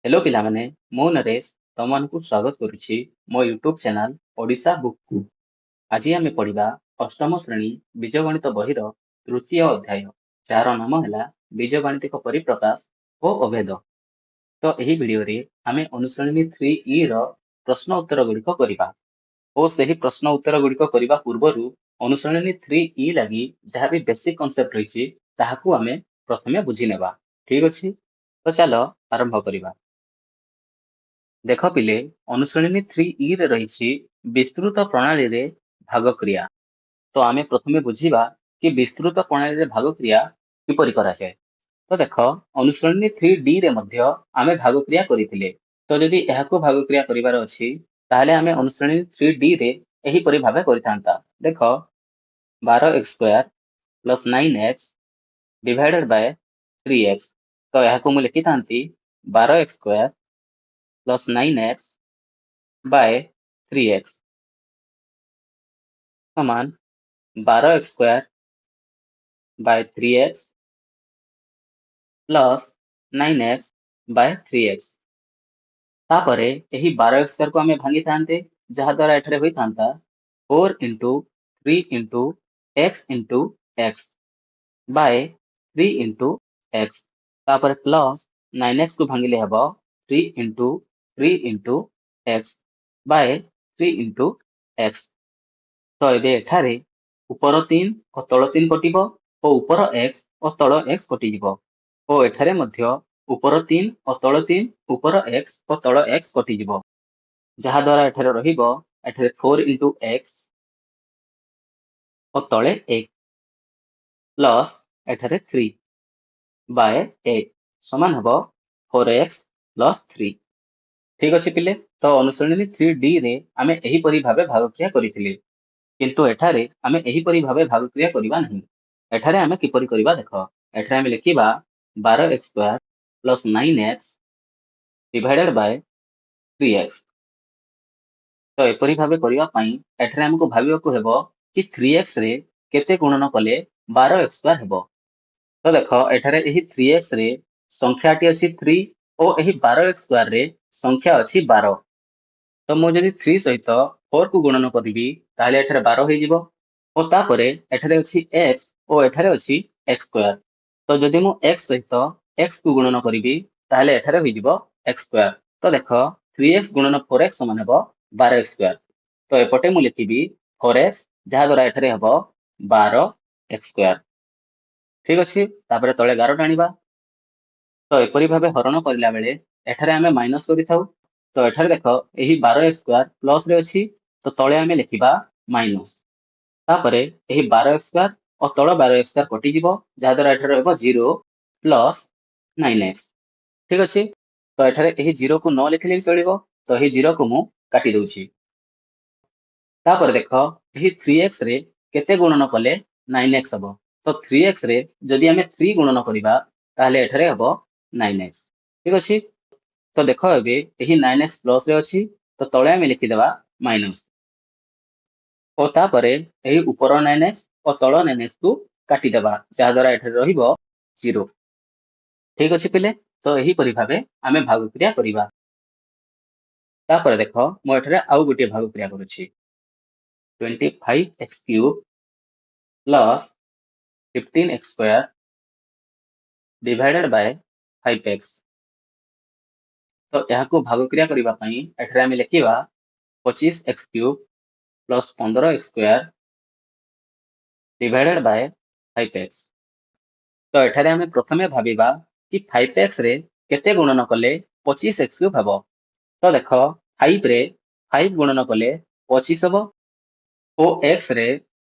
Hello पिलामाने मु नरेश तमମାନଙ୍କୁ ସ୍ୱାଗତ କରୁଛି ମୋ ୟୁଟ୍ୟୁବ ଚ୍ୟାନେଲ ଓଡ଼ିଶା ବୁକକୁ। ଆଜି ଆମେ ପଢିବା ଅଷ୍ଟମ ଶ୍ରେଣୀ ବୀଜଗଣିତ ବହିର ତୃତୀୟ ଅଧ୍ୟାୟ ଯାହାର ନାମ ହେଲା ବୀଜଗାଣିତିକ ପରିପ୍ରକାଶ ଓ ଅଭେଦ। ତ ଏହି ଭିଡିଓରେ ଆମେ ଅନୁଶ୍ରେଣୀ 3E ର ପ୍ରଶ୍ନ ଉତ୍ତର ଗୁଡ଼ିକ କରିବା ଓ ସେହି ପ୍ରଶ୍ନ ଉତ୍ତର ଗୁଡ଼ିକ କରିବା ପୂର୍ବରୁ ଅନୁଶ୍ରେଣୀ 3E ଲାଗି ଯାହା ବି ବେସିକ କନସେପ୍ଟ ରହିଛି ତାହାକୁ ଆମେ ପ୍ରଥମେ ବୁଝିନେବା। ଠିକ ଅଛି, ତ ଚାଲ ଆରମ୍ଭ କରିବା। देख पिले अनुश्रेणी 3E रे रही विस्तृत प्रणाली रे भाग क्रिया। तो आमे प्रथमे बुझीबा कि विस्तृत प्रणाली रे भाग क्रिया किपरि करा जाय। तो देख अनुश्रेणी 3D रे मध्य आमे भाग क्रिया करिथिले। तो जदि एहाको भाग क्रिया करिवार अछि ताहाले आमे अनुश्रेणी 3D रे एही परि भाबे करिथांता। देख 12x² + 9x divided by 3x। तो एहाको मु लिखिथांती 12x² + 9x by 3x समान 12x² by 3x plus 9x by 3x। तापरे एही 12x² को आमे भांगी थांते जहा द्वारा एठारे होई थांता 4 into 3 into x into x by 3 into x। तापरे प्लस 9x को भांगिले हबो 3 into 3 into x by 3 into x। तो एबे एठारे ऊपर 3 और तळ 3 कटिबो और ऊपर x और तळ x कटिजिबो और एठारे मध्य ऊपर 3 और तळ 3 ऊपर x और तळ x कटिजिबो जहा द्वारा एठारे रहिबो एठारे 4 into x और तळे 1 प्लस एठारे 3 by 8 समान हबो 4x plus 3। ठीक अछि पिले, तो अनुश्रेणी 3D रे आमे एही परि भाबे भागक्रिया करिथिले किंतु एठारे आमे एही परि भाबे भागक्रिया करिबा नहीं। एठारे आमे किपरि करिबा देख। एठारे आमे लिखिबा 12x² + 9x divided by 3x। तो एपरि भाबे करिबा पई एठारे हमको भाबिबाकू हेबो कि 3x रे केते गुणन कले 12x² हेबो। तो देख एठारे एही 3x रे संख्याटी अछि 3 और एही 12x² रे संख्या अछि 12। तो मु जदि 3 सहित 4 को गुणन करिबी ताले एठारे 12 होई जिवो और तापरे एठारे अछि x और एठारे अछि x²। तो जदि मु x सहित x को गुणन करिबी ताले एठारे होई जिवो x²। तो देख 3x गुणन 4x समान हेबो 12x²। तो एपटे मु लिखिबी 4x जहा द्वारा एठारे हेबो 12x²। ठीक अछि, तापरे तळे 11 टाणीबा। तो एपरि भाबे हरण करिला बेले एठारे आमे माइनस करिथाउ। तो एठारे देख एही 12x² प्लस रे अछि तो तळे आमे लिखिबा माइनस। तापरे एही 12x² और तळ 12x² कटि जिवो जहा द्वारा एठारे हेबो 0 प्लस 9x। ठीक अछि, तो एठारे एही 0 को न लिखिले भी चलिबो। तो एही 0 को मु काटि दउछि। तापर देख एही 3x रे केते गुणन कले 9x हबो। तो 3x रे जदि आमे 3 गुणन करिबा ताले एठारे हबो 9x। ठीक अछि, तो देख एबे एही 9x प्लस रे अछि तो तळे आमे लिखि देबा माइनस और तापरे एही ऊपर 9x और तळ 9x को काटि देबा जहा द्वारा एठारे रहिबो 0। ठीक अछि पिले, तो एही परि भाबे आमे भाग क्रिया करिबा। तापर देख मो एठारे आउ गोटे भाग क्रिया करूछि 25x³ plus 15x² divided by 5x। तो यहाको भाग क्रिया करिबा पई एठारे आमे लिखिबा 25x³ plus 15x² divided by 5x। तो एठारे आमे प्रथमे भाबिबा कि 5x रे केते गुणन कले 25x³ हबो। तो देख 5 रे 5 गुणन कले 25 हबो ओ x रे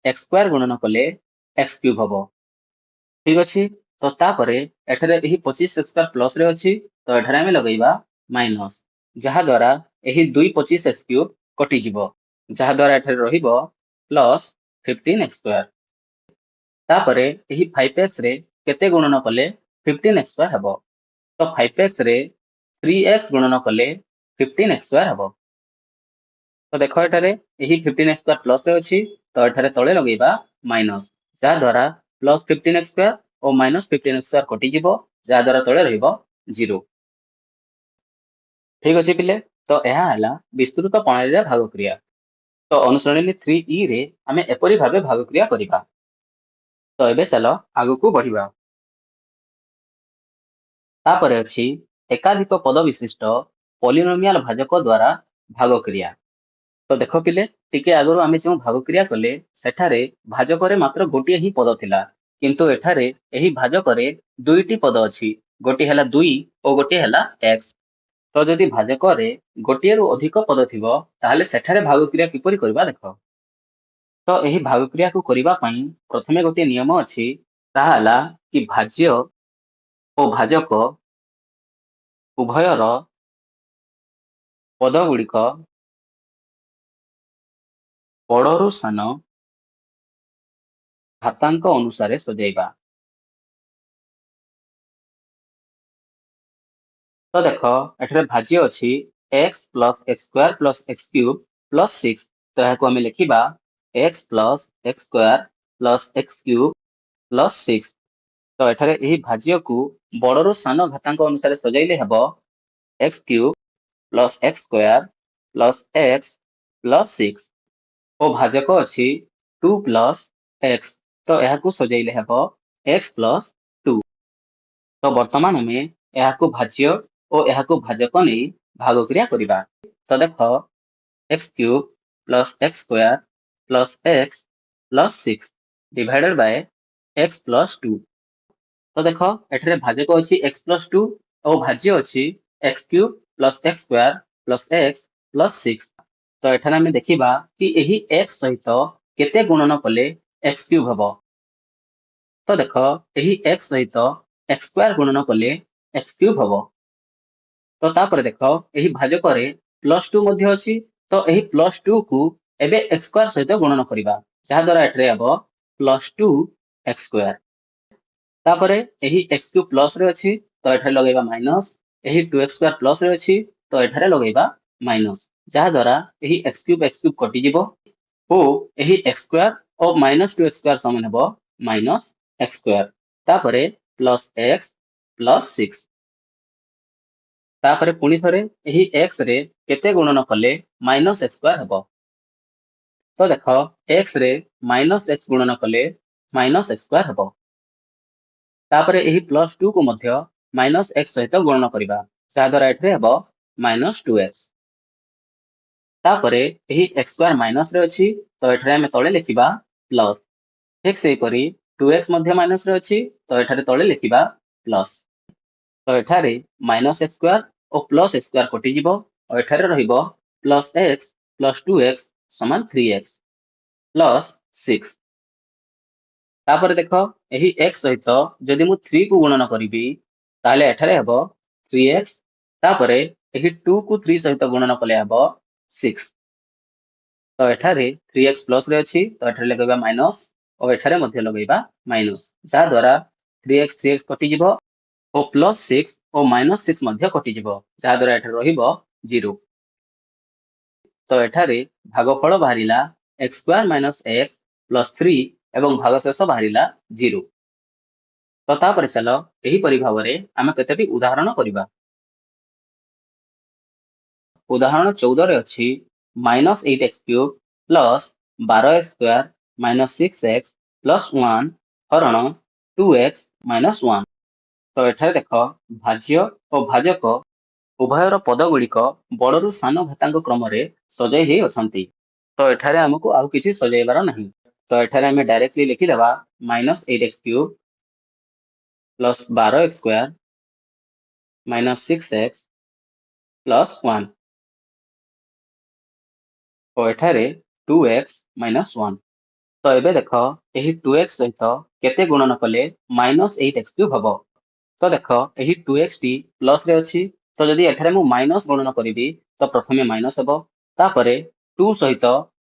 x² गुणन कले x³ हबो। ठीक अछि, तो तापरे एठारे एही 25x² प्लस रे अछि तो एठारे आमे लगैबा माइनस जहा द्वारा एही 2 25x³ कटि जिवो जहा द्वारा एठारे रहिबो प्लस 15x²। तापरे एही 5x रे केते गुणन कले 15x² हबो। तो 5x रे 3x गुणन कले 15x² हबो। तो देख एठारे एही 15x² प्लस रे अछि तो एठारे तळे लगैबा माइनस जहा द्वारा प्लस 15x² और माइनस 15x² कटि जिवो जहा द्वारा तळे रहिबो 0। ठीक अच्छे पिले तो यह है विस्तृत प्रणाली भाग क्रिया। तो अनुसरणी 3E रे आमे एपरी भाबे भाग क्रिया करिबा। तो एबे चलो आगु को बढ़िबा। तापरे अछि एकाधिक पद विशिष्ट पॉलिनोमियल भाजक द्वारा भाग क्रिया। तो देखो पिले टिके आगु आमे जो भाग क्रिया कले सेठारे भाजकरे मात्र गोटिए ही पद थिला, किंतु एठारे एही भाजकरे दुईटी पद अछि, गोटी हैला 2 और गोटी हैला x। तो जदि भाजकरे गोटिए रु अधिक पद थिबो ताहाले सेठारे भाग क्रिया किपरि करबा देखो। तो यही भाग क्रिया को करिबा पई प्रथमे गोटे नियम अछि, ताहा हला कि भाज्य और भाजक उभयर पद गुड़िक बड़रू सान घातांक अनुसारे सजाइबा। तो देख एठारे भाज्य अछि x plus x square plus x cube plus 6। तो यहाँ आम लिखा x plus x square plus x cube plus 6। तो एठारे यही भाज्य को बड़रू सान घातांक अनुसारे सजाइले हेब x cube plus x square plus x plus 6 और भाजक अच्छी 2 प्लस एक्स। तो यहाँ सजाइले हेब एक्स प्लस 2। तो वर्तमान आम यहाँ भाज्य और यहाँ भाजक नहीं भाग क्रिया करिबा। तो देख x cube plus x square plus x plus 6 divided bye x plus 2। तो देख एठारे भाजक अच्छी एक्स प्लस 2 और भाज्य अच्छी x cube plus x square plus x plus 6। तो एठारे आम देखा कि यही एक्स सहित केते गुणन कले एक्स क्यूब हम। तो देख यही एक्स सहित एक्स स्क्वायर गुणन कले एक्स क्यूब हम। तो तापर देख यही भाजक प्लस 2 अच्छी। तो यही प्लस 2 को एबे एक्स स्क्वायर सहित गुणन करबा, जहाँ द्वारा एठारे हम प्लस 2 एक्स स्क्वायर। तापर यही एक्स क्यूब प्लस रे अच्छी, तो एठारे लगेबा माइनस। यही 2 एक्स स्क्वायर प्लस रे अच्छी, तो एठारे लगेबा माइनस, जहाँ द्वारा यही एक्स क्यूब कटि जिवो और यही एक्स स्क्वायर और माइनस 2 एक्स स्क्वायर समान हेबो माइनस एक्स स्क्वायर। तापरे प्लस एक्स प्लस 6। तापरे पुणी थरे यही एक्स रे केते गुणन कले माइनस एक्स स्क्वायर हेबो। तो देख एक्स रे माइनस एक्स गुणन कले माइनस एक्स स्क्वायर हेबो। तापरे यही प्लस 2 को मध्य माइनस एक्स सहित गुणन करबा, जहाँ द्वारा एठरे हेबो माइनस 2x। तापरे यही एक्स स्क्वायर माइनस रे अच्छी, तो एठरे हमें तले लिखिबा प्लस। ठीक से करी 2x मध्य माइनस रे अच्छी, तो एठारे तले लिखिबा प्लस। तो एठारे माइनस एक्स स्क्वायर और प्लस एक्स स्क्वायर कटि जिवो और एठारे रहिबो प्लस एक्स प्लस 2x समान 3x प्लस 6। तापर देख यही x सहित जदि मु 3 को गुणन करी ताले एठारे हेबो 3x। तापरे यही 2 को 3 सहित गुणन कले हेबो 6। तो एठारे 3x प्लस रे अच्छी, तो एठारे लगेबा माइनस और एठारे मध्य लगेबा माइनस, जहाँ द्वारा 3x कटि जिवो और प्लस 6 और माइनस 6 मध्य कटि जिवो, जहाँ द्वारा एठारे रहिबो 0। तो एठारे भागफल बाहरिला x square minus x plus 3 एवं भागशेष बाहरिला 0। तो तापर चलो यही परि भाबरे आमे केतेटी उदाहरण करिबा। उदाहरण 14 रे अछि minus 8x cube plus 12x square minus 6x plus 1 हरण 2x माइनस 1। तो एठारे देख भाज्य और भाजक उभयर पद गुड़िक बड़रू सान घातांक क्रम सजाई ही अछंती। तो एठारे हमको आउ किसी सजाइबार नहीं। तो एठारे हमें डायरेक्टली लिखिदेबा minus 8x cube plus 12x square minus 6x plus 1 और एठारे 2x माइनस 1। तो एबे देख यही 2x सहित केते गुणन कले माइनस 8x क्यूब हम। तो देख यही 2x टी प्लस रे अच्छी, तो जदि एठारे मु माइनस गुणन करी तो प्रथमे माइनस हेबो, तापरे 2 सहित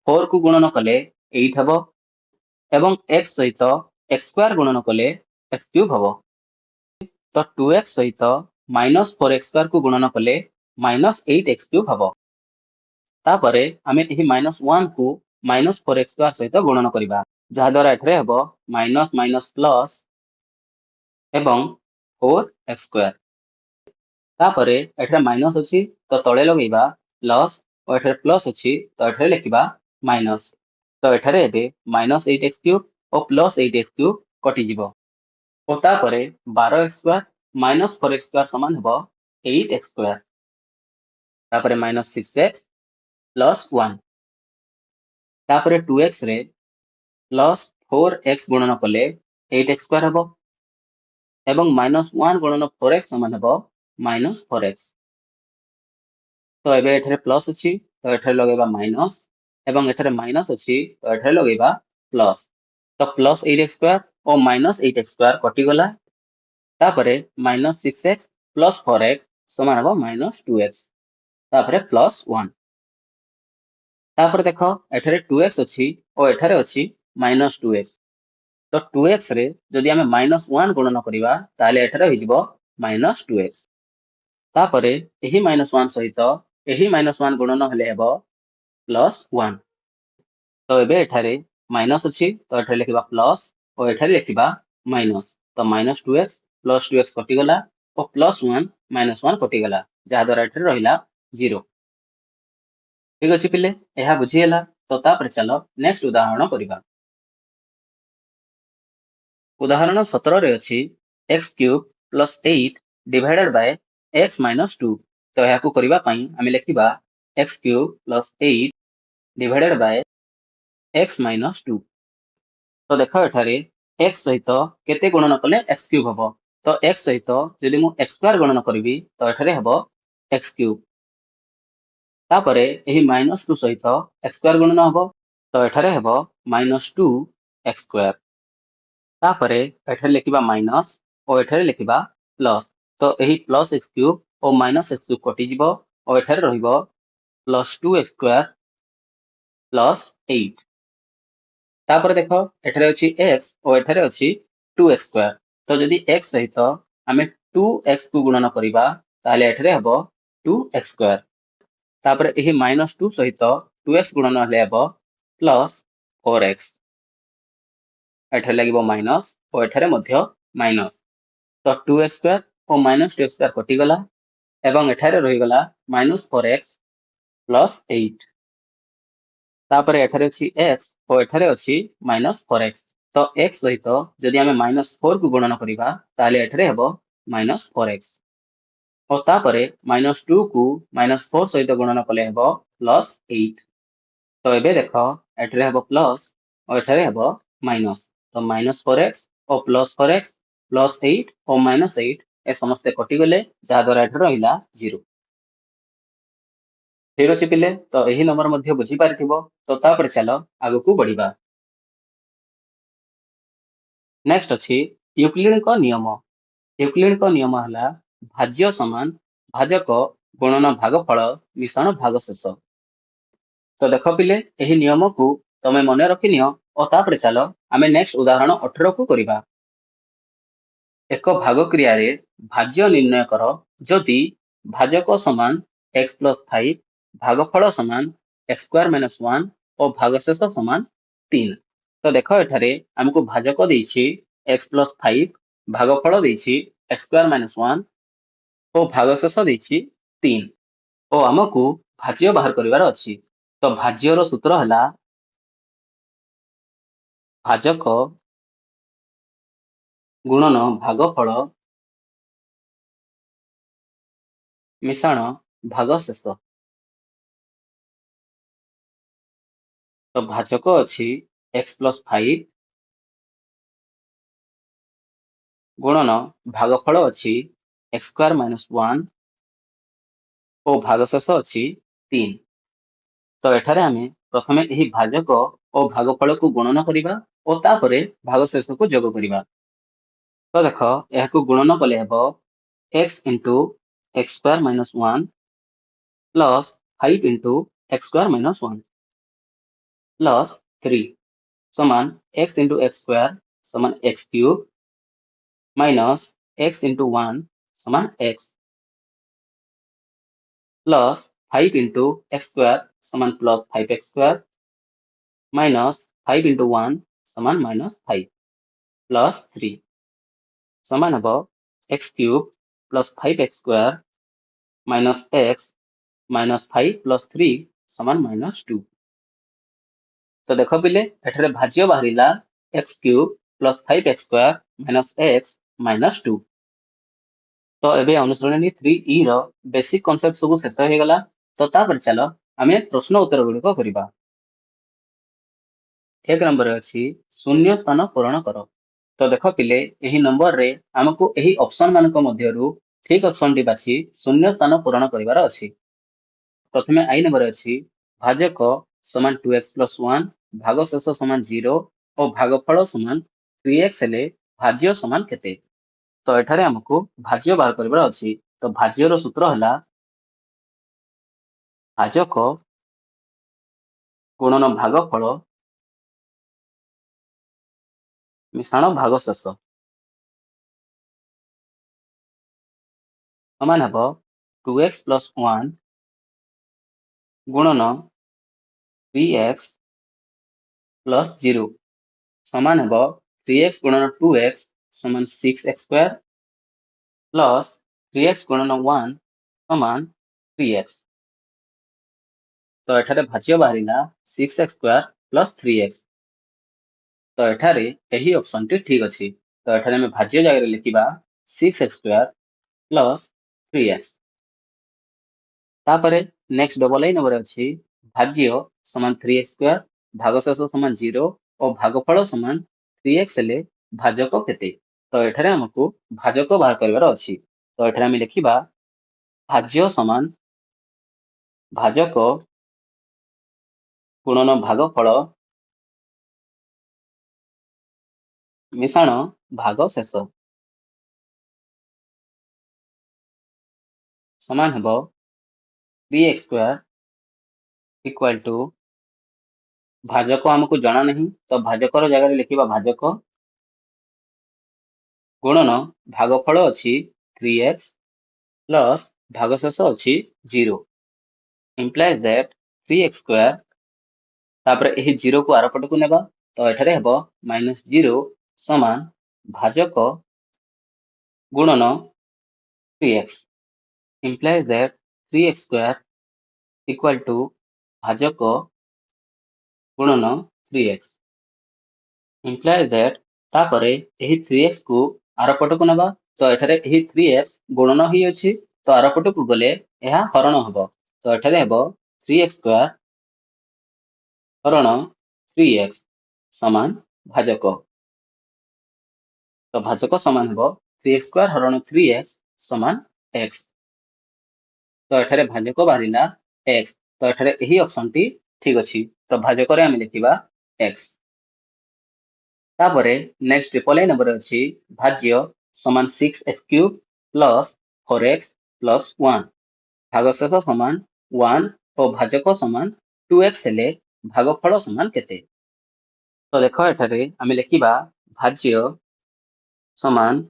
4 को गुणन कले 8 हेबो एवं x सहित x स्क्वायर गुणन कले x क्यूब हेबो। तो 2x सहित माइनस 4x स्क्वायर को गुणन कले माइनस 8x क्यूब हेबो। तापरे आमे यही माइनस 1 को माइनस 4x स्क्वायर सहित गुणन करिबा, जहाँ द्वारा एठारे हेबो माइनस माइनस प्लस एवं 4x स्क्वायर। तापरे एठारे माइनस अछि तो तळे लगेबा प्लस और एठारे प्लस अछि तो एठारे लिखिबा माइनस। तो एठारे एबे माइनस 8x क्यूब और प्लस 8x क्यूब कटि जिवो और तापरे 12x square minus 4x square समान हबो 8x स्क्वायर। तापरे माइनस 6x प्लस 1 तापरे 2x रे प्लस 4x गुणन कले 8x स्क्वायर हबो एवं माइनस 1 गुणन 4x समान हबो माइनस 4x। तो एबे एठारे प्लस अछि तो एठारे लगेबा माइनस एवं एठारे माइनस अछि तो एठारे लगेबा प्लस। तो प्लस 8x स्क्वायर और माइनस 8x स्क्वायर कटि गला तापरे माइनस 6x प्लस 4x समान हबो माइनस 2x तापरे प्लस 1 तापरे देखो एठारे 2x अछि और एठारे अछि माइनस 2x। तो 2x रे जदि आमे माइनस 1 गुणन करिबा ताले एठारे होइजिबो माइनस 2x। तापरे एही माइनस 1 सहित एही माइनस 1 गुणन हेले हेबो प्लस 1। तो एबे एठारे माइनस अछि तो एठारे लिखिबा प्लस और एठारे लिखिबा माइनस। तो माइनस 2x प्लस 2x कटि गला और प्लस 1 माइनस 1 कटि गला जहा द्वारा एठारे रहिला 0। ठीक अछि पिले एहा बुझी ହେଲା। तो तापरे चलो नेक्स्ट उदाहरण करिबा। उदाहरण 17 रे अछि x cube plus 8 divided by x minus 2। तो याकू करिबा पई आमे लिखिबा x cube plus 8 divided by x minus 2। तो देखो एठारे x सहित केते गुणन कले x क्यूब हबो। तो x सहित जदि मु x स्क्वायर गुणन करिवि तो एठारे हबो x क्यूब। तापरे एही माइनस 2 सहित x स्क्वायर गुणन हबो तो एठारे हबो माइनस 2 x स्क्वायर। तापरे एठारे लिखिबा माइनस और एठारे लिखिबा प्लस। तो एही प्लस x क्यूब और माइनस x क्यूब कटि जिवो और एठारे रहिबो प्लस 2x स्क्वायर प्लस 8। तापरे देखो एठारे अछि x और एठारे अछि 2x स्क्वायर। तो जदि x सहित आमे 2x को गुणन करिबा ताले एठारे हबो 2x स्क्वायर। तापरे एही माइनस 2 सहित 2x गुणन हेले हबो प्लस 4x। एठारे लागिबो माइनस और एठारे मध्य माइनस। तो 2x स्क्वायर और माइनस 2x स्क्वायर कटि गला एवं एठारे रहि गला माइनस 4x प्लस 8। तापरे एठारे अछि x और एठारे अछि माइनस 4x। तो x सहित जदि आमे माइनस 4 को गुणन करिबा ताले एठारे हबो माइनस 4x और तापरे माइनस 2 को माइनस 4 सहित गुणन कले हबो प्लस 8। तो एबे देखो एठारे हबो प्लस और एठारे हबो माइनस। तो माइनस 4x और प्लस 4x प्लस 8 और माइनस 8 ए समस्ते कटि गले जहा द्वारा एठारे रहिला 0। ठीक अछि पिले तो एही नंबर मध्ये बुझी पारिथिबो। तो तापरे चलो आगु को बढ़िबा। नेक्स्ट अछि यूक्लिड को नियम। यूक्लिड को नियम हला भाज्य समान भाजक गुणन भागफल मिश्रण भागशेष। तो देखो पिले एही नियम को तमे मने रखिनियो और तापरे चलो आमे नेक्स्ट उदाहरण 18 को करिबा। एक भाग क्रिया रे भाज्य निर्णय कर जदि भाजक समान x प्लस 5 भागफल समान x स्क्वायर माइनस 1 और भागशेष समान 3। तो देखो एठारे हमको भाजक देछि x प्लस 5 भागफल देछि x स्क्वायर माइनस 1 और भागशेष देछि 3 और हमको भाज्य बाहर करिवार अछि। तो भाज्यर सूत्र हला भाजक गुणन भागफल मिश्रण भागशेष। तो भाजक अछि x प्लस 5 गुणन भागफल अछि x स्क्वायर माइनस 1 और भागशेष अछि 3। तो एठारे आमे प्रथमे एही भाजक और भागफल को गुणन करिबा और तापरे भागशेष को जोग करिबा। तो देखो एहाकू गुणन कले हेबो x into x square minus 1 plus 5 into x square minus 1 plus 3 समान x इंटू x स्क्वायर समान x cube minus x into 1 समान x plus 5 into x square समान plus 5x square minus 5 into 1 समान माइनस 5 प्लस 3 समान हबो x cube plus 5x square minus x minus 5 plus 3 समान minus 2। तो देख पिले एठारे भाज्य बाहरिला x cube plus 5x square minus x minus 2। तो एबे अनुसरणी 3E रो बेसिक कांसेप्ट सब शेष हो गला। तो तापर चलो आमे प्रश्न उत्तर गुड़िक करिबा। एक नंबर अछि शून्य स्थान पूरण कर। तो देख पिले एही नंबर रे हमको एही ऑप्शन मानक मध्यरु ठीक ऑप्शन टी बाछि शून्य स्थान पूरण करिवार अछि। प्रथमे आई नंबर अछि भाजक समान 2x प्लस 1 भागशेष समान 0 और भागफल समान 3x हेले भाज्य समान केते। तो एठारे हमको भाज्य बाहर करिवार अछि। तो भाज्य रो सूत्र हला भाजक गुणन भागफल मिश्रण भागशेष समान हबो 2x प्लस 1 गुणन 3x प्लस 0 समान हबो 3x गुणन 2x समान 6x स्क्वायर प्लस 3x गुणन 1 समान 3x। तो एठारे भाज्य बाहरिला 6x स्क्वायर प्लस 3x। तो एठारे एही ऑप्शन टी ठीक अछि। तो एठारे हम भाज्य जगह रे लिखिबा 6x स्क्वायर प्लस 3x। तापरे नेक्स्ट डबल आई नंबर अछि भाज्य समान 3x स्क्वायर भागशेष समान 0 और भागफल समान 3x हेले भाजक केते। तो एठारे हमको भाजक बाहर करिवार अछि। तो एठारे हम लिखिबा भाज्य समान भाजक गुणन भागफल मिश्रण भागशेष समान हबो 3x स्क्वायर इक्वल टू भाजक हमको जाना नहीं। तो भाजक रो जगह रे लिखिबा भाजक गुणन भागफल अछि 3x प्लस भागशेष अछि 0 implies that 3x स्क्वायर तापर एही 0 को आर पट को नेबा। तो एठारे हबो माइनस 0 समान भाजक गुणन 3x implies that 3x square equal to भाजक गुणन 3x implies that तापरे एही 3x को आर पट को नेबा। तो एठारे एही 3x गुणन ही अछि। तो आर पट को गले एहा हरण हबो। तो एठारे हबो 3x स्क्वायर हरण 3x समान भाजक। तो भाजक समान हबो 3x स्क्वायर हरण 3x समान x। तो एठारे भाजक बाहरिला x। तो एठारे एही ऑप्शन टी ठीक अछि। तो भाजक रे हम लिखिबा x। तापरे नेक्स्ट ट्रिपल आई नंबर अछि भाज्य समान 6x cube plus 4x plus 1 भागशेष समान 1 और भाजक समान 2x हेले भागफल समान केते। तो देख एठारे आमे लिखिबा भाज्य समान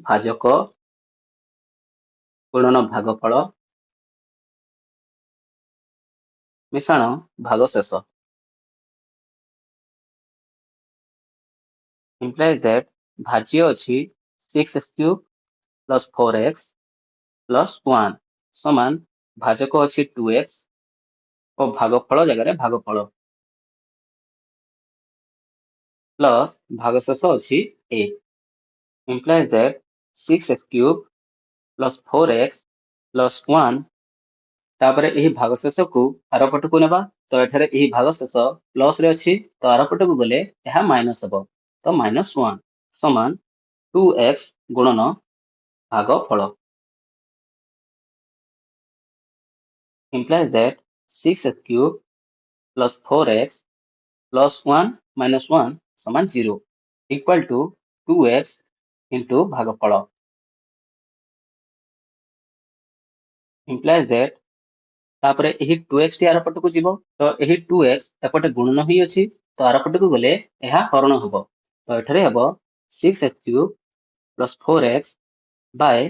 भाजक गुणन भागफल मिश्रण भागशेष implies that भाज्य अछि 6x cube plus 4x plus 1 समान भाजक अछि 2x और भागफल जगह रे भागफल प्लस भागशेष अछि 8 implies that 6x cube plus 4x plus 1 तापरे एही भागशेष को आर पट को नेबा। तो एठारे एही भागशेष प्लस रे अछि। तो आर पट को गले एहा माइनस हबो। तो माइनस 1 समान 2x गुणन भागफल implies that 6x cube plus 4x plus 1 minus 1 समान 0 इक्वल टू 2x इंटू भागफल implies that तापरे एही 2x टी आर पट को जीवो। तो एही 2x एपटे गुणन ही अछि। तो आर पट को गले एहा हरण हबो। तो एठारे हबो 6x cube plus 4x bye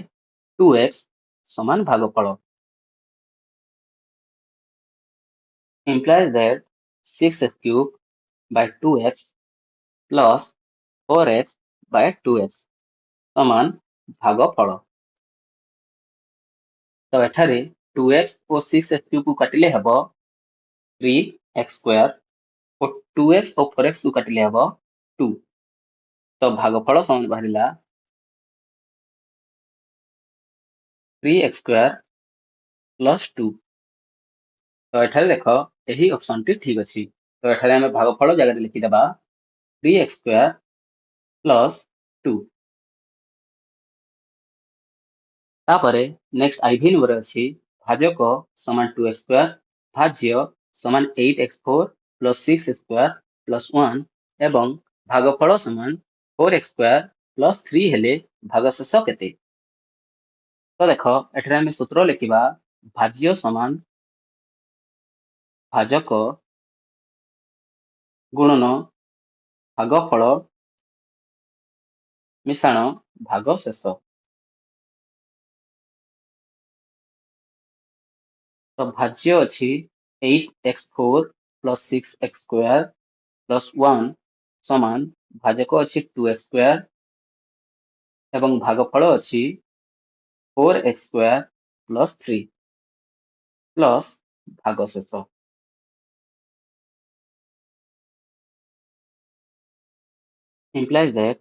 2x समान भागफल implies that 6x cube by 2x plus 4x by 2x समान भागफल। तो एठारे 2x और 6x³ को काटिले हेबो 3x² और 2x और 4x को काटिले हेबो 2। तो भागफल समान बाहरिला 3x² प्लस 2। तो एठारे देखो यही ऑप्शन टी ठीक अछि। तो एठारे हमें भागफल जगह लिखिदेबा 3x² प्लस 2। तापरे नेक्स्ट आईवी नंबर अछि भाजक समान 2x² भाज्य समान 8x4 प्लस 6x² प्लस 1 एवं भागफल समान 4x² प्लस 3 हेले भागशेष केते। तो देखो एठारे हमें सूत्र लिखिबा भाज्य समान भाजक गुणन भागफल मिश्रण भागशेष। तो भाज्य अछि 8x4 प्लस 6x² प्लस 1 समान भाजक अछि 2x² एवं भागफल अछि 4x² प्लस 3 प्लस भागशेष। implies that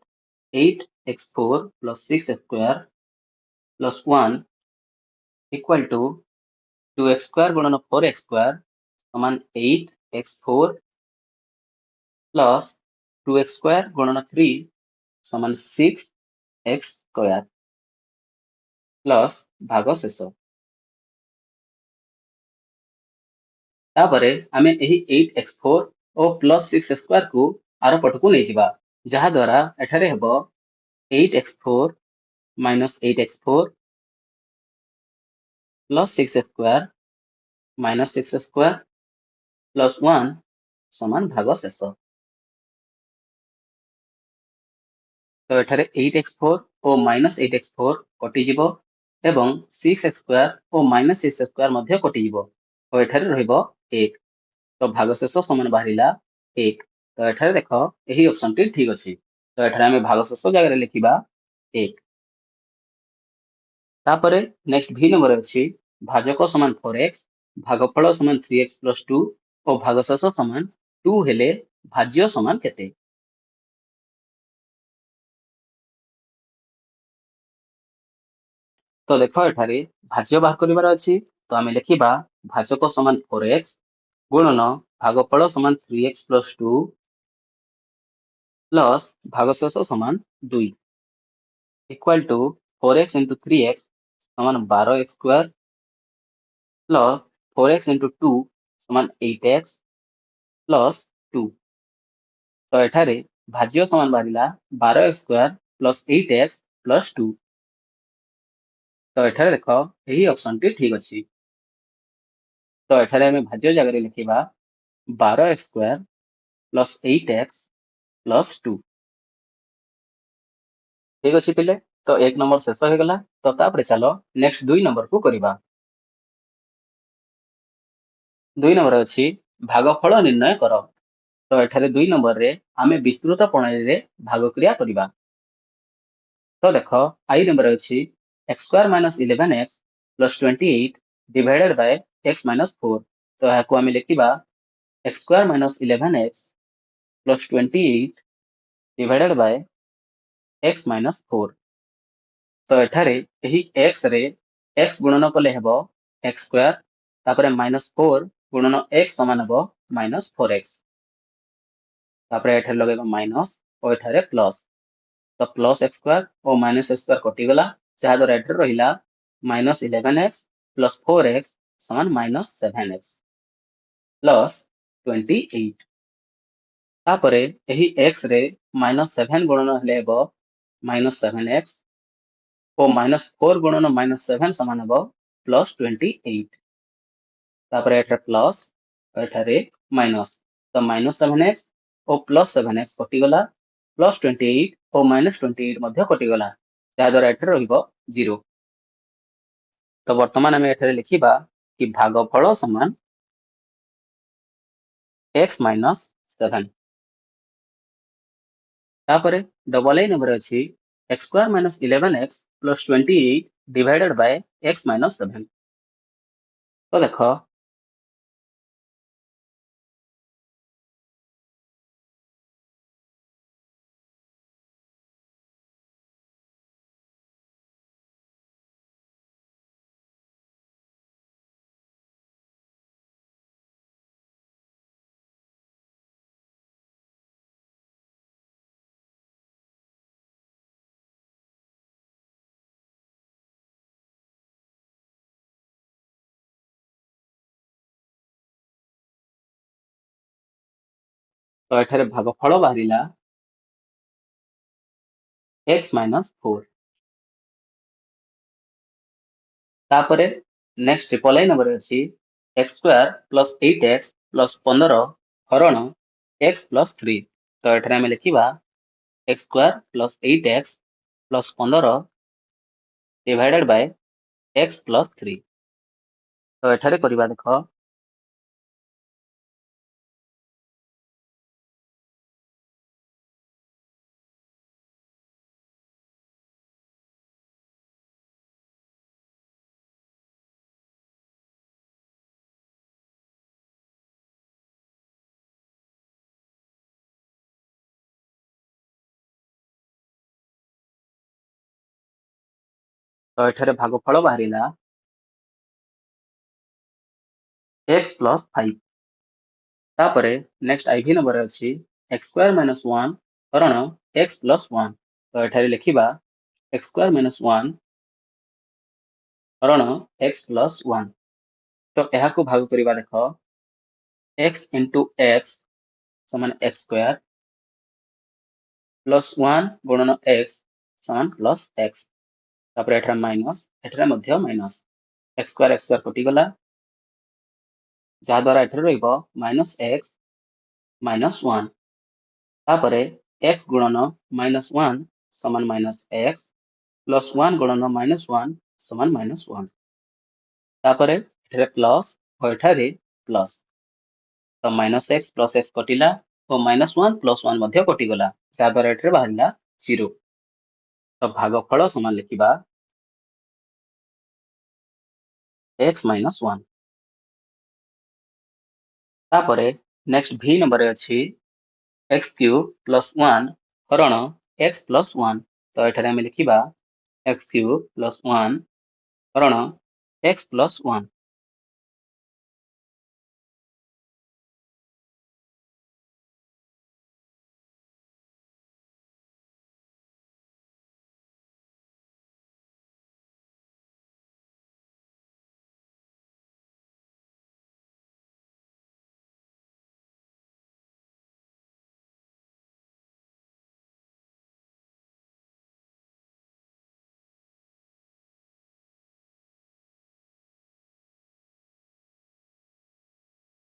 8x4 plus 6x² plus 1 equal to 2x² गुणन 4x² समान 8x4 प्लस 2x² गुणन 3 समान 6x² प्लस भागशेष। तापरे आमे एही 8x4 और प्लस 6x² को आर पटकू नहीं जिबा जहा द्वारा एठारे हेबो 8x4 minus 8x4 plus 6x² minus 6x² plus 1 समान भागशेष। तो एठारे 8x4 और माइनस 8x4 कटि जिवो एवं 6x² और माइनस 6x² मध्य कटि जिवो तो एठारे रहिबो 1। तो भागशेष समान बाहरिला 1। तो एठारे देखो यही ऑप्शन टी ठीक अछि। तो एठारे हमें भागशेष जगह लिखिबा 1। तापरे नेक्स्ट भी नंबर अछि भाजक समान 4x भागफल समान 3x प्लस 2 और भागशेष समान 2 हेले भाज्य समान केते। तो देखो एठारे भाज्य बाहर करिवार अछि। तो आमे लिखिबा भाजक समान 4x गुणन भागफल समान 3x प्लस 2 प्लस भागशेष समान 2 equal to 4x into 3x समान 12x² प्लस 4x इंटू 2 समान 8x प्लस 2। तो एठारे भाज्य समान बाहरिला 12x² प्लस 8x प्लस 2। तो एठारे देखो यही ऑप्शन टी ठीक अछि। तो एठारे हमें भाज्य जगह लिखिबा 12x² प्लस 8x प्लस 2। ठीक अछि पिले। तो 1 नंबर शेष हो गला। तो तापरे चलो नेक्स्ट 2 नंबर को करिबा। 2 नंबर अछि भागफल निर्णय कर। तो एठारे 2 नंबर रे आमे विस्तृत प्रणाली रे भाग क्रिया करिबा। तो देखो आई नंबर अछि x² minus 11x plus 28 divided by x minus 4। तो याको आमे लिखिबा x² minus 11x plus 28 divided by x minus 4। तो एठारे यही x रे x गुणन कले हेबो x² तापरे माइनस 4 गुणन x समान हेबो माइनस 4x तापरे एठारे लगेबा माइनस और एठारे प्लस। तो प्लस x² और माइनस x² कटि गला जहा द्वारा एठारे रहिला माइनस 11x प्लस 4x समान माइनस 7x प्लस 28। तापरे यही x रे माइनस 7 गुणन हेले हेबो माइनस 7x और माइनस 4 गुणन माइनस 7 समान हेबो प्लस 28। तापरे एठारे प्लस एठारे माइनस। तो माइनस 7x और प्लस 7x कटि गला प्लस 28 और माइनस 28 मध्य कटि गला जहा द्वारा एठारे रहिबो 0। तो वर्तमान आमे एठारे लिखिबा कि भागफल समान x माइनस 7। तापरे डबल ए नंबर अछि x² minus 11x plus 28 divided by x minus 7। ତ ଦେଖ ତ ଏଠାରେ ଭାଗଫଳ ବାହାରିଲା x ମାଇନସ୍ 4। ତାପରେ ନେକ୍ସଟ ଟ୍ରିପଲ ଆଇ ନମ୍ବର ଅଛି x square plus 8x plus 15 ହରଣ x ପ୍ଲସ୍ 3। ତ ଏଠାରେ ଆମେ ଲେଖିବା x square plus 8x plus 15 divided by x plus 3। ତ ଏଠାରେ କରିବା ଦେଖ ତ ଏଠାରେ ଭାଗଫଳ ବାହାରିଲା x ପ୍ଲସ୍ 5। ତାପରେ ନେକ୍ସଟ ଆଇଭି ନମ୍ବର ଅଛି x ସ୍କ୍ୱାର ମାଇନସ୍ 1 ହରଣ x ପ୍ଲସ୍ 1। ତ ଏଠାରେ ଲେଖିବା x ସ୍କ୍ୱାର ମାଇନସ୍ 1 ହରଣ x ପ୍ଲସ୍ 1। ତ ଏହାକୁ ଭାଗ କରିବା ଦେଖ x ଇଣ୍ଟୁ x ସମାନ x ସ୍କ୍ୱାର ପ୍ଲସ୍ 1 ଗୁଣନ x ସମାନ ପ୍ଲସ୍ x। ତାପରେ ଏଠାରେ ମାଇନସ୍ ଏଠାରେ ମଧ୍ୟ ମାଇନସ୍ x ସ୍କ୍ୱାର କଟିଗଲା ଯାହାଦ୍ୱାରା ଏଠାରେ ରହିବ ମାଇନସ୍ x ମାଇନସ୍ 1। ତାପରେ x ଗୁଣନ ମାଇନସ୍ 1 ସମାନ ମାଇନସ୍ x ପ୍ଲସ୍ 1 ଗୁଣନ ମାଇନସ୍ 1 ସମାନ ମାଇନସ୍ 1। ତାପରେ ଏଠାରେ ପ୍ଲସ୍ ଓ ଏଠାରେ ପ୍ଲସ୍। ତ ମାଇନସ୍ x ପ୍ଲସ୍ x କଟିଲା ଓ ମାଇନସ୍ 1 ପ୍ଲସ୍ 1 ମଧ୍ୟ କଟିଗଲା ଯାହାଦ୍ୱାରା ଏଠାରେ ବାହାରିଲା 0। ତ ଭାଗଫଳ ସମାନ ଲେଖିବା x ମାଇନସ୍ 1। ତାପରେ ନେକ୍ସଟ ଭି ନମ୍ବରରେ ଅଛି x କ୍ୟୁବ ପ୍ଲସ୍ 1 ହରଣ x ପ୍ଲସ୍ 1। ତ ଏଠାରେ ଆମେ ଲେଖିବା x କ୍ୟୁବ ପ୍ଲସ୍ 1 ହରଣ x ପ୍ଲସ୍ 1।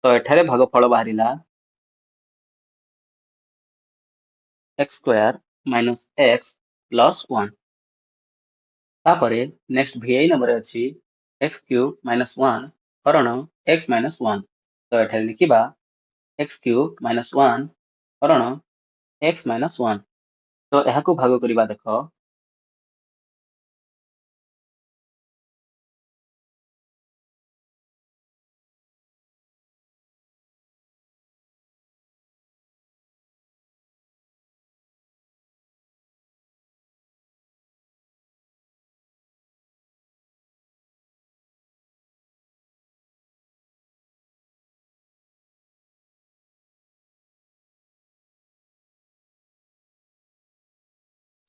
ତ ଏଠାରେ ଭାଗଫଳ ବାହାରିଲା x square minus x plus 1। ତାପରେ ନେକ୍ସଟ ଭିଆଇ ନମ୍ବର ଅଛି x କ୍ୟୁବ ମାଇନସ୍ 1 ହରଣ x ମାଇନସ୍ 1। ତ ଏଠାରେ ଲେଖିବା x କ୍ୟୁବ ମାଇନସ୍ 1 ହରଣ x ମାଇନସ୍ 1। ତ ଏହାକୁ ଭାଗ କରିବା ଦେଖ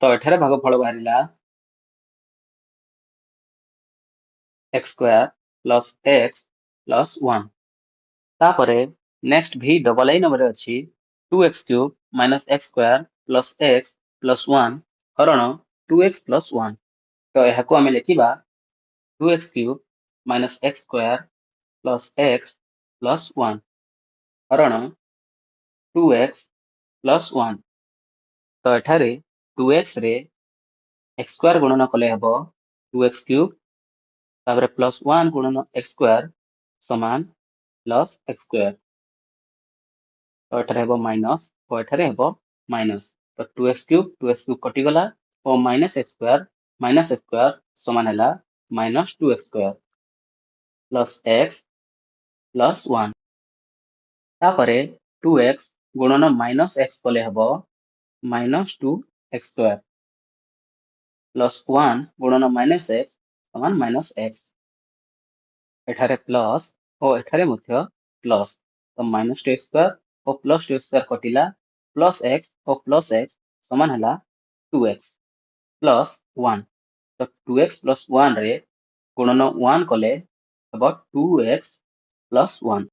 ତ ଏଠାରେ ଭାଗଫଳ ବାହାରିଲା x square plus x plus 1। ତାପରେ next V double I number ଅଛି 2x cube minus x square plus x plus 1 ହରଣ 2x ପ୍ଲସ୍ 1। ତ ଏହାକୁ ଆମେ ଲେଖିବା 2x cube minus x square plus x plus 1 ହରଣ 2x ପ୍ଲସ୍ 1। ତ ଏଠାରେ 2x ରେ x ସ୍କ୍ୱାର ଗୁଣନ କଲେ ହେବ 2x କ୍ୟୁବ ତାପରେ ପ୍ଲସ୍ 1 ଗୁଣନ x ସ୍କ୍ୱାର ସମାନ ପ୍ଲସ୍ x ସ୍କ୍ୱାର। ତ ଏଠାରେ ହେବ ମାଇନସ୍ ଓ ଏଠାରେ ହେବ ମାଇନସ୍। ତ 2x କ୍ୟୁବ କଟିଗଲା ଓ ମାଇନସ୍ x ସ୍କ୍ୱାର ସମାନ ହେଲା minus 2x square. Plus x plus 1 तापरे 2x गुणन माइनस एक्स कले हबो माइनस 2x स्क्वायर प्लस 1 गुणन माइनस एक्स समान माइनस एक्स एठारे प्लस और एठारे मध्य प्लस तो माइनस 2x स्क्वायर और प्लस 2x स्क्वायर कटिला प्लस x समान हला 2x प्लस 1 तो 2x प्लस 1 रे गुणन 1 कले हबो 2x प्लस 1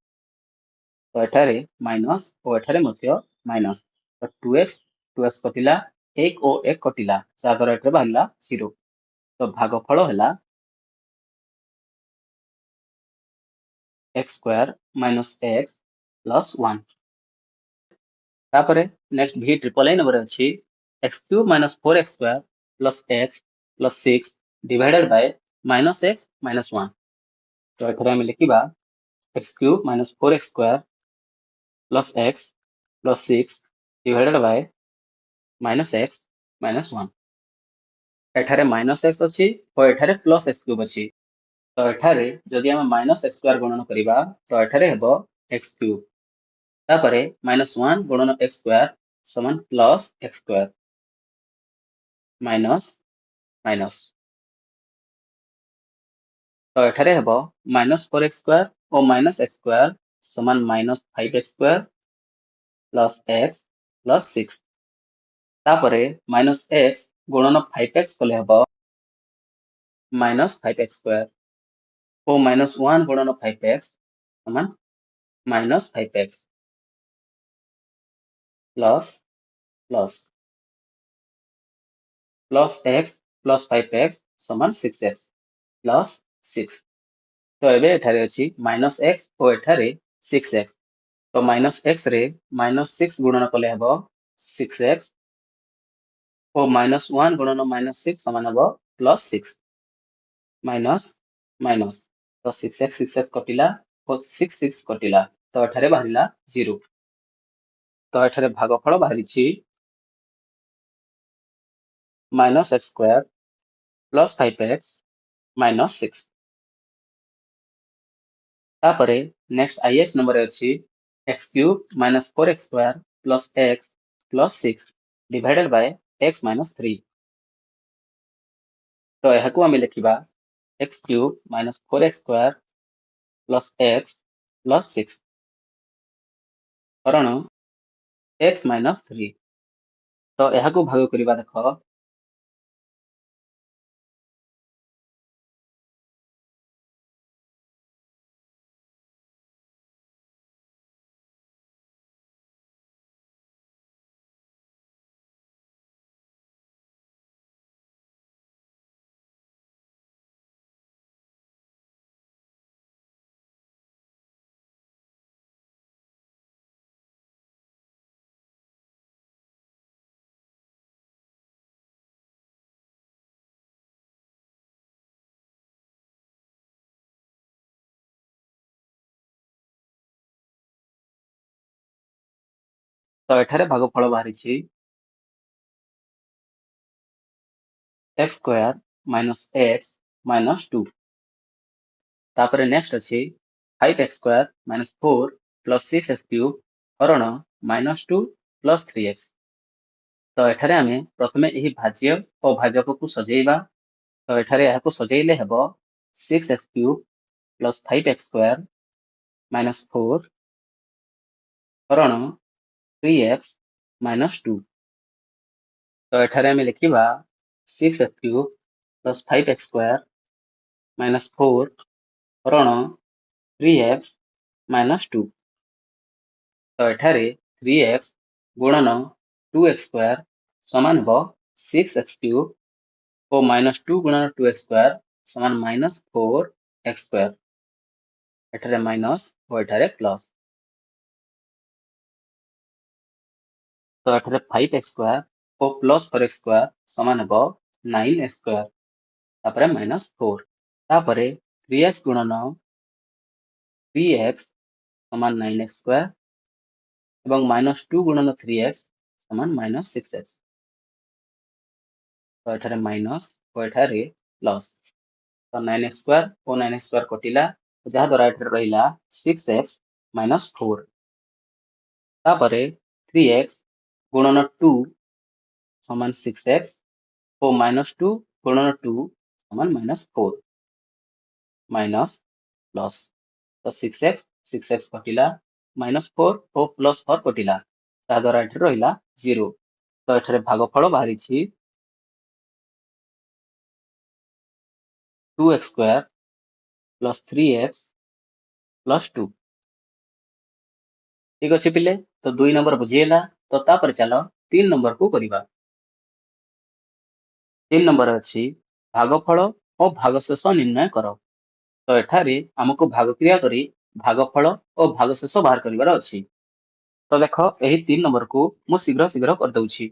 तो एठारे माइनस और एठारे मध्य माइनस तो 2x कटिला 1 और 1 कटिला जागर एठारे बाहिला 0 तो भागफल हला x square minus x plus 1 तापरे next v triple a number अछि x cube minus 4x square plus x plus 6 divided by minus x minus 1 तो एठारे हम लिखिबा x cube minus 4x square plus x plus 6 divided by minus x minus 1 एठारे minus x अछि और एठारे plus x cube अछि तो एठारे जदि हम माइनस x स्क्वायर गणन करिबा तो एठारे हेबो x क्यूब तापरे माइनस 1 गुणन x स्क्वायर समान plus x square minus minus तो एठारे हेबो माइनस 4x स्क्वायर और माइनस x स्क्वायर समान minus 5x square plus x plus 6 तापरे माइनस x गुणन 5x कले हेबो माइनस 5x स्क्वायर और माइनस 1 गुणन 5x समान minus 5x plus plus plus x plus 5x समान 6x प्लस 6 तो एबे एठारे अछि माइनस x और एठारे 6x तो माइनस x रे माइनस 6 गुणन कले हबो 6x और माइनस 1 गुणन माइनस 6 समान हबो प्लस 6 माइनस माइनस तो 6x कटिला और 6 कटिला तो एठारे बाहरिला 0 तो एठारे भागफल बाहरिछि minus x square plus 5x minus 6 तापरे नेक्स्ट आईएक्स नंबर अछि x cube minus 4x square plus x plus 6 divided by x minus 3 तो यहाकू आमे लिखिबा x cube minus 4x square plus x plus 6 करण x माइनस 3 तो यहाकू भाग करिबा देखो तो एठारे भागफल बाहरिछि x square minus x minus 2 तापरे नेक्स्ट अछि 5x square minus 4 plus 6x cube हरण माइनस 2 प्लस 3x तो एठारे आमे प्रथमे एही भाज्य और भाजक को सजेइबा तो एठारे याको सजेइले हेबो 6x cube plus 5x square minus 4 हरण 3x माइनस 2 तो एठारे आमे लिखिबा 6x cube plus 5x square minus 4 हरण 3x माइनस 2 तो एठारे 3x गुणन 2x स्क्वायर समान हबो 6x क्यूब और माइनस 2 गुणन 2x स्क्वायर समान माइनस 4x स्क्वायर एठारे माइनस और एठारे प्लस तो एठारे 5x स्क्वायर और प्लस 4x स्क्वायर समान हबो 9x स्क्वायर तापरे माइनस 4 तापरे 3x गुणन 3x समान 9x स्क्वायर एवं माइनस 2 गुणन 3x समान माइनस 6x तो एठारे माइनस और एठारे प्लस तो 9x स्क्वायर और 9x स्क्वायर कटिला ଯାହାଦ୍ୱାରା ଏଠାରେ ରହିଲା 6x minus 4 ତାପରେ 3x ଗୁଣନ 2 ସମାନ 6x ଓ minus 2 ଗୁଣନ 2 ସମାନ minus 4 minus plus ତ 6x କଟିଲା minus 4 ଓ plus 4 କଟିଲା ତାଦ୍ୱାରା ଏଠାରେ ରହିଲା 0 ତ ଏଠାରେ ଭାଗଫଳ ବାହାରିଛି 2x square plus 3x plus 2 ଠିକ ଅଛି ପିଲେ ତ 2 ନମ୍ବର ବୁଝିହେଲା ତ ତାପରେ ଚାଲ 3 ନମ୍ବରକୁ କରିବା 3 ନମ୍ବର ଅଛି ଭାଗଫଳ ଓ ଭାଗଶେଷ ନିର୍ଣ୍ଣୟ କର ତ ଏଠାରେ ଆମକୁ ଭାଗକ୍ରିୟା କରି ଭାଗଫଳ ଓ ଭାଗଶେଷ ବାହାର କରିବାର ଅଛି ତ ଦେଖ ଏହି 3 ନମ୍ବରକୁ ମୁଁ ଶୀଘ୍ର କରିଦେଉଛି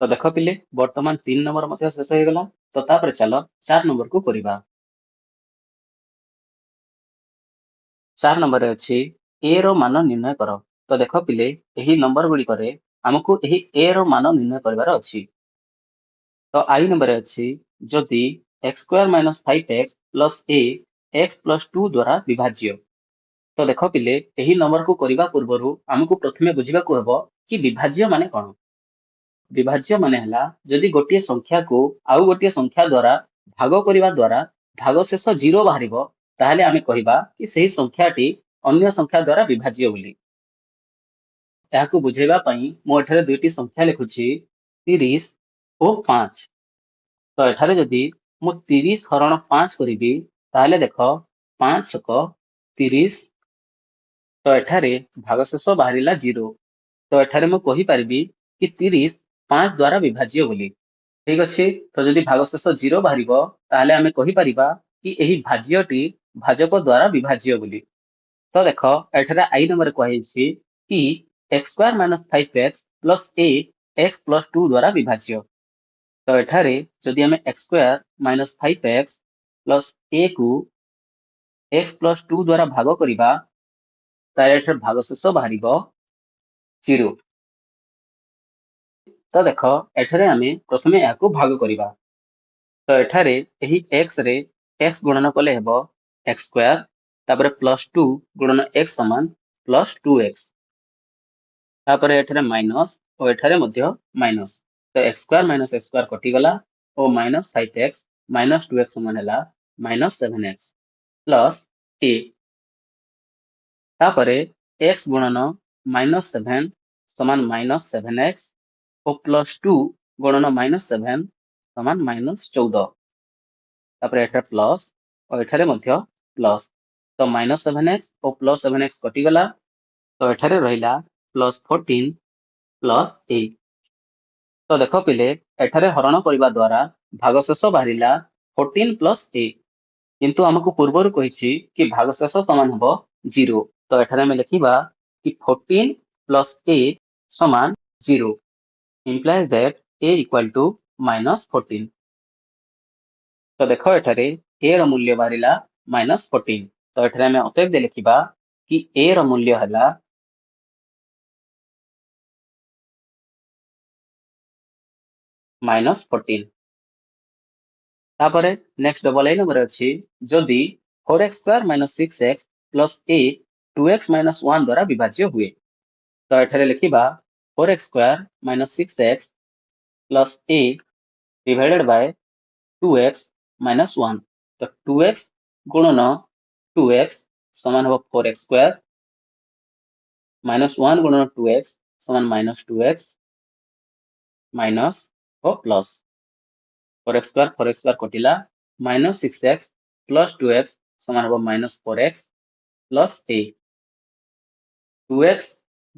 ତ ଦେଖ ପିଲେ ବର୍ତ୍ତମାନ 3 ନମ୍ବର ମଧ୍ୟ ଶେଷ ହେଇଗଲା। ତ ତାପରେ ଚାଲ 4 ନମ୍ବରକୁ କରିବା। 4 ନମ୍ବରରେ ଅଛି a ର ମାନ ନିର୍ଣ୍ଣୟ କର। ତ ଦେଖ ପିଲେ ଏହି ନମ୍ବର ଗୁଡ଼ିକରେ ଆମକୁ ଏହି a ର ମାନ ନିର୍ଣ୍ଣୟ କରିବାର ଅଛି। ତ i ନମ୍ବରରେ ଅଛି ଯଦି x² - 5x + a x + 2 ଦ୍ୱାରା ବିଭାଜ୍ୟ। ତ ଦେଖ ପିଲେ ଏହି ନମ୍ବରକୁ କରିବା ପୂର୍ବରୁ ଆମକୁ ପ୍ରଥମେ ବୁଝିବାକୁ ହେବ କି ବିଭାଜ୍ୟ ମାନେ କଣ। ବିଭାଜ୍ୟ ମାନେ ହେଲା ଯଦି ଗୋଟିଏ ସଂଖ୍ୟାକୁ ଆଉ ଗୋଟିଏ ସଂଖ୍ୟା ଦ୍ୱାରା ଭାଗ କରିବା ଦ୍ୱାରା ଭାଗଶେଷ 0 ବାହାରିବ ତାହେଲେ ଆମେ କହିବା କି ସେହି ସଂଖ୍ୟାଟି ଅନ୍ୟ ସଂଖ୍ୟା ଦ୍ୱାରା ବିଭାଜ୍ୟ ବୋଲି। ଏହାକୁ ବୁଝେଇବା ପାଇଁ ମୁଁ ଏଠାରେ ଦୁଇଟି ସଂଖ୍ୟା ଲେଖୁଛି 30 ଓ 5। ତ ଏଠାରେ ଯଦି ମୁଁ 30 ହରଣ 5 କରିବି ତାହେଲେ ଦେଖ 5 ଛକ 30। ତ ଏଠାରେ ଭାଗଶେଷ ବାହାରିଲା 0। ତ ଏଠାରେ ମୁଁ କହିପାରିବି କି 30 5 ଦ୍ୱାରା ବିଭାଜ୍ୟ ବୋଲି। ଠିକ ଅଛି। ତ ଯଦି ଭାଗଶେଷ 0 ବାହାରିବ ତାହେଲେ ଆମେ କହିପାରିବା କି ଏହି ଭାଜ୍ୟଟି ଭାଜକ ଦ୍ୱାରା ବିଭାଜ୍ୟ ବୋଲି। ତ ଦେଖ ଏଠାରେ i ନମ୍ବରରେ କୁହାଯାଇଛି କି x² - 5x + a x + 2 ଦ୍ୱାରା ବିଭାଜ୍ୟ। ତ ଏଠାରେ ଯଦି ଆମେ x² - 5x + a କୁ x + 2 ଦ୍ୱାରା ଭାଗ କରିବା ତାହେଲେ ଏଠାରେ ଭାଗଶେଷ ବାହାରିବ 0। ତ ଦେଖ ଏଠାରେ ଆମେ ପ୍ରଥମେ ଏହାକୁ ଭାଗ କରିବା। ତ ଏଠାରେ ଏହି x ରେ x ଗୁଣନ କଲେ ହେବ x², ତାପରେ +2 ଗୁଣନ x ସମାନ +2x। ତାପରେ ଏଠାରେ ମାଇନସ ଓ ଏଠାରେ ମଧ୍ୟ ମାଇନସ। ତ x² - x² କଟିଗଲା ଓ -5x - 2x ସମାନ ହେଲା -7x ପ୍ଲସ୍ a। ତାପରେ x ଗୁଣନ -7 ସମାନ -7x ଓ +2 ଗୁଣନ -7 ସମାନ -14। ତାପରେ ଏଠାରେ ପ୍ଲସ୍ ଓ ଏଠାରେ ମଧ୍ୟ ପ୍ଲସ୍। ତ -7x ଓ +7x କଟିଗଲା। ତ ଏଠାରେ ରହିଲା +14 ପ୍ଲସ୍ a। ତ ଦେଖ ପିଲେ ଏଠାରେ ହରଣ କରିବା ଦ୍ୱାରା ଭାଗଶେଷ ବାହାରିଲା 14 ପ୍ଲସ୍ a। କିନ୍ତୁ ଆମକୁ ପୂର୍ବରୁ କହିଛି କି ଭାଗଶେଷ ସମାନ ହେବ 0। ତ ଏଠାରେ ଆମେ ଲେଖିବା କି 14 ପ୍ଲସ୍ a ସମାନ 0 implies that a equal to -14। ତ ଦେଖ ଏଠାରେ a ର ମୂଲ୍ୟ ବାହାରିଲା -14। ତ ଏଠାରେ ଆମେ ଅତଏବ ଲେଖିବା କି a ର ମୂଲ୍ୟ ହେଲା -14। ତାପରେ ନେକ୍ସଟ ଡବଲ i ନମ୍ବର ଅଛି ଯଦି 4x² - 6x + a 2x - 1 ଦ୍ୱାରା ବିଭାଜ୍ୟ ହୁଏ। ତ ଏଠାରେ ଲେଖିବା 4x² - 6x + a divided by 2x - 1। ତ 2x ଗୁଣନ 2x ସମାନ ହେବ 4x² -1 ଗୁଣନ 2x ସମାନ -2x ମାଇନସ ଓ ପ୍ଲସ୍ 4x² କଟିଲା -6x + 2x ସମାନ ହେବ -4x ପ୍ଲସ୍ a। 2x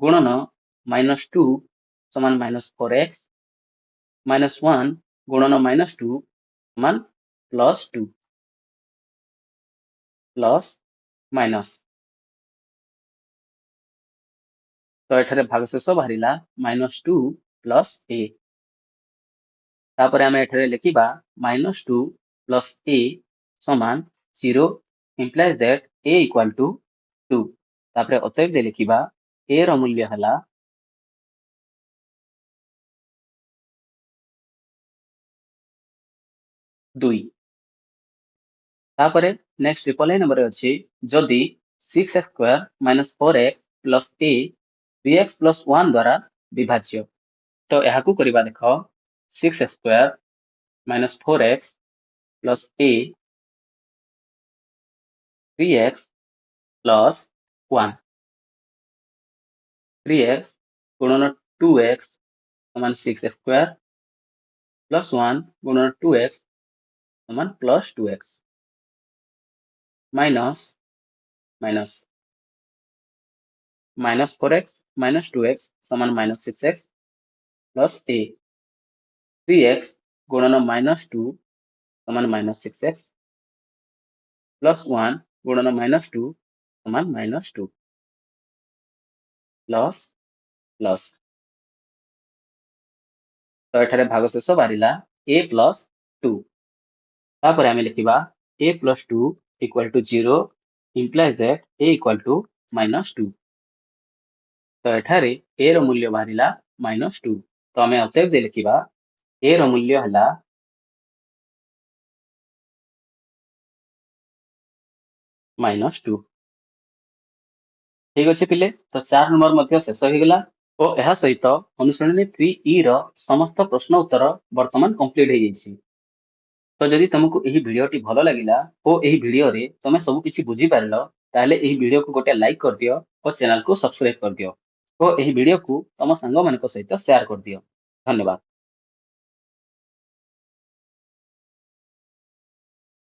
ଗୁଣନ -2 ସମାନ -4x -1 ଗୁଣନ -2 ସମାନ +2 ପ୍ଲସ୍ ମାଇନସ୍। ତ ଏଠାରେ ଭାଗଶେଷ ବାହାରିଲା -2 ପ୍ଲସ୍ a। ତାପରେ ଆମେ ଏଠାରେ ଲେଖିବା -2 ପ୍ଲସ୍ a ସମାନ 0 implies that a equal to 2। ତାପରେ ଅତଏବ ଲେଖିବା a ର ମୂଲ୍ୟ ହେଲା 2। ତାପରେ ନେକ୍ସଟ ଟ୍ରିପଲ i ନମ୍ବରରେ ଅଛି ଯଦି 6x² - 4x + a 3x + 1 ଦ୍ୱାରା ବିଭାଜ୍ୟ। ତ ଏହାକୁ କରିବା ଦେଖ 6x² - 4x + a 3x + 1। 3x ଗୁଣନ 2x ସମାନ 6x² + 1 ଗୁଣନ 2x ସମାନ +2x minus minus -4x - 2x ସମାନ -6x ପ୍ଲସ୍ a। 3x ଗୁଣନ -2 ସମାନ -6x ପ୍ଲସ୍ 1 ଗୁଣନ -2 ସମାନ -2 ପ୍ଲସ୍ ପ୍ଲସ୍। तो एठारे भागशेष बाहरिला a प्लस 2 तापर आमे लिखिबा a plus 2 equal to 0 implies that a equal to -2 तो एठारे a रो मूल्य बाहरिला -2 तो आमे अतएव दे लिखिबा a रो मूल्य हला -2 ठीक अछि पिले तो 4 नंबर मध्य शेष हो गेला ओ एहा सहित अनुसरणी 3E रो समस्त प्रश्न उत्तर वर्तमान कंप्लीट हो जाइछि तो जदि तुमको एही भिडियोटी भलो लागिला ओ एही भिडियो रे तमे सब किछि बुझी पारलो ताले एही भिडियो को गोटे लाइक कर दियो और चैनल को सब्सक्राइब कर दियो ओ एही भिडियो को तम संग मानक सहित शेयर कर दियो धन्यवाद।